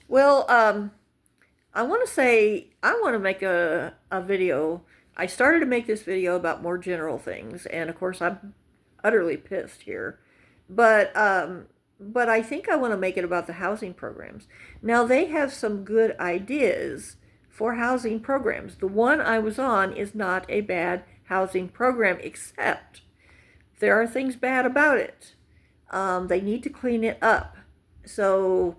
Well, I want to say I want to make a video. I started to make this video about more general things, and of course I'm utterly pissed here. But but I think I want to make it about the housing programs. Now they have some good ideas for housing programs. The one I was on is not a bad housing program, except there are things bad about it. They need to clean it up. So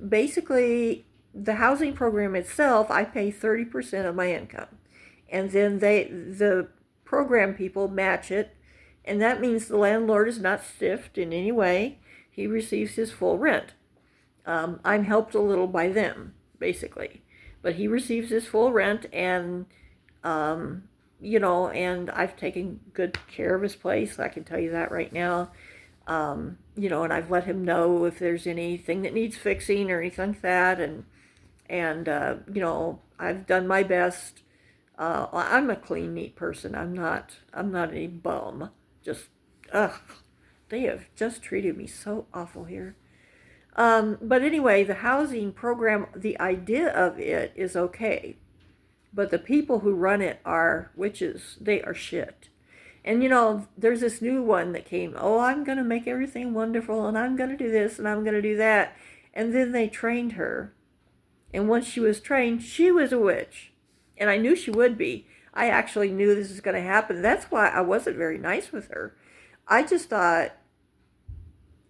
basically, the housing program itself, I pay 30% of my income. And then the program people match it. And that means the landlord is not stiffed in any way. He receives his full rent. I'm helped a little by them, basically. But he receives his full rent, and um, and I've taken good care of his place. I can tell you that right now. And I've let him know if there's anything that needs fixing or anything like that, and I've done my best. I'm a clean, neat person. I'm not a bum. Just, ugh, they have just treated me so awful here. But anyway, the housing program, the idea of it is okay. But the people who run it are witches. They are shit. And there's this new one that came. Oh, I'm going to make everything wonderful, and I'm going to do this, and I'm going to do that. And then they trained her. And once she was trained, she was a witch. And I knew she would be. I actually knew this was going to happen. That's why I wasn't very nice with her. I just thought,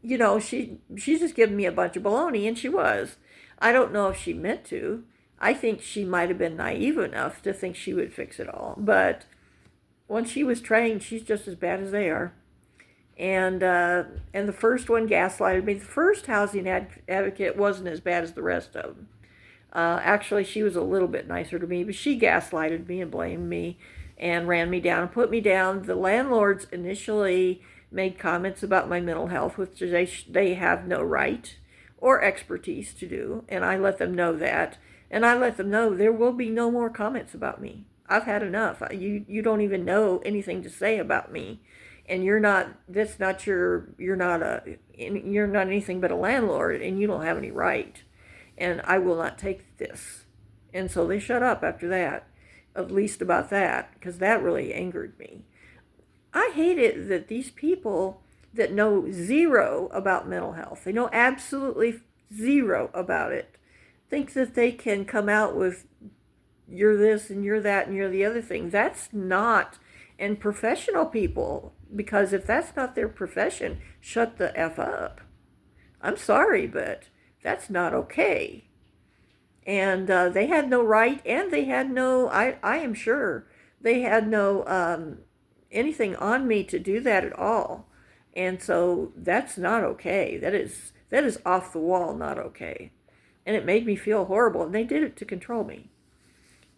she's just giving me a bunch of baloney, and she was. I don't know if she meant to. I think she might have been naive enough to think she would fix it all. But when she was trained, she's just as bad as they are. And the first one gaslighted me. The first housing advocate wasn't as bad as the rest of them. Actually, she was a little bit nicer to me, but she gaslighted me and blamed me and ran me down and put me down. The landlords initially made comments about my mental health, which they have no right or expertise to do, and I let them know that. And I let them know there will be no more comments about me. I've had enough. You don't even know anything to say about me, and you're not. That's not your. You're not anything but a landlord, and you don't have any right. And I will not take this. And so they shut up after that, at least about that, because that really angered me. I hate it that these people that know zero about mental health, they know absolutely zero about it, think that they can come out with you're this and you're that and you're the other thing. That's not, and professional people, because if that's not their profession, shut the F up. I'm sorry, but that's not okay. And they had no right, and they had no, I am sure, they had no anything on me to do that at all. And so that's not okay. That is off the wall, not okay. And it made me feel horrible. And they did it to control me.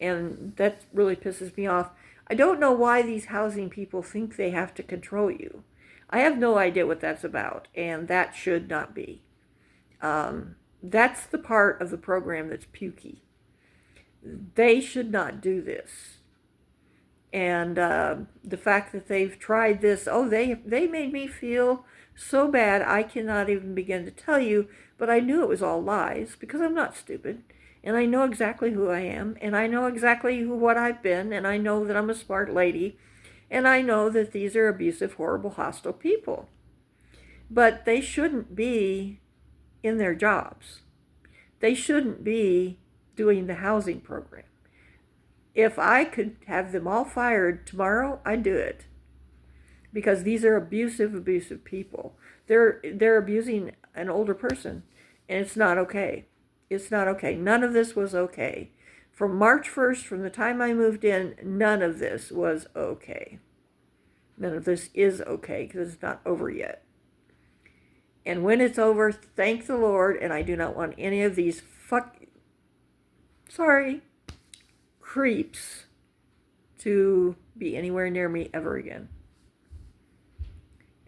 And that really pisses me off. I don't know why these housing people think they have to control you. I have no idea what that's about, and that should not be. That's the part of the program that's pukey. They should not do this. And the fact that they've tried this, oh, they made me feel so bad I cannot even begin to tell you, but I knew it was all lies because I'm not stupid. And I know exactly who I am, and I know exactly what I've been, and I know that I'm a smart lady, and I know that these are abusive, horrible, hostile people. But they shouldn't be in their jobs. They shouldn't be doing the housing program. If I could have them all fired tomorrow, I'd do it. Because these are abusive people. They're abusing an older person, and it's not okay. It's not okay. None of this was okay. From March 1st, from the time I moved in, none of this was okay. None of this is okay because it's not over yet. And when it's over, thank the Lord, and I do not want any of these creeps to be anywhere near me ever again.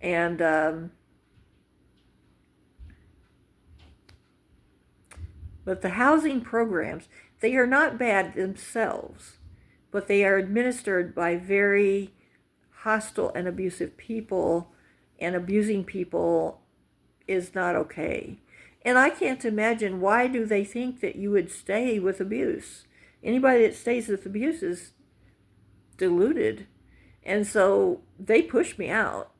And but the housing programs, they are not bad themselves, but they are administered by very hostile and abusive people, and abusing people is not okay. And I can't imagine, why do they think that you would stay with abuse? Anybody that stays with abuse is deluded. And so they pushed me out.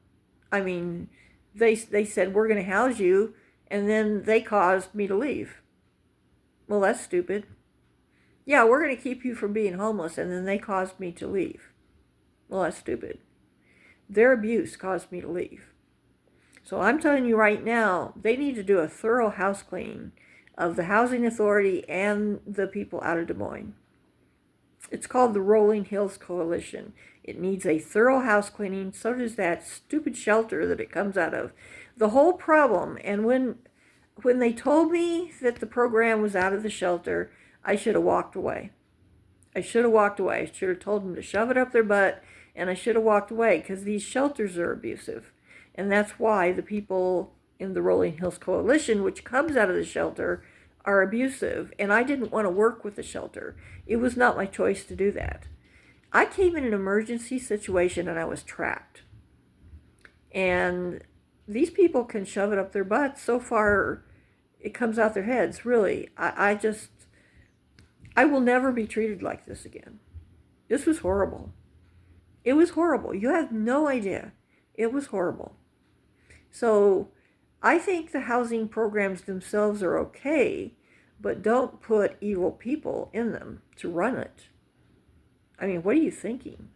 I mean, they said, we're going to house you, and then they caused me to leave. Well, that's stupid. Yeah, we're going to keep you from being homeless, and then they caused me to leave. Well, that's stupid. Their abuse caused me to leave. So I'm telling you right now, they need to do a thorough house cleaning of the Housing Authority and the people out of Des Moines. It's called the Rolling Hills Coalition. It needs a thorough house cleaning. So does that stupid shelter that it comes out of. The whole problem, and when they told me that the program was out of the shelter, I should have walked away. I should have walked away. I should have told them to shove it up their butt, and I should have walked away, because these shelters are abusive. And that's why the people in the Rolling Hills Coalition, which comes out of the shelter, are abusive. And I didn't want to work with the shelter. It was not my choice to do that. I came in an emergency situation and I was trapped. And these people can shove it up their butts so far it comes out their heads. Really, I will never be treated like this again. This was horrible. It was horrible. You have no idea. It was horrible. So I think the housing programs themselves are okay, but don't put evil people in them to run it. I mean, what are you thinking?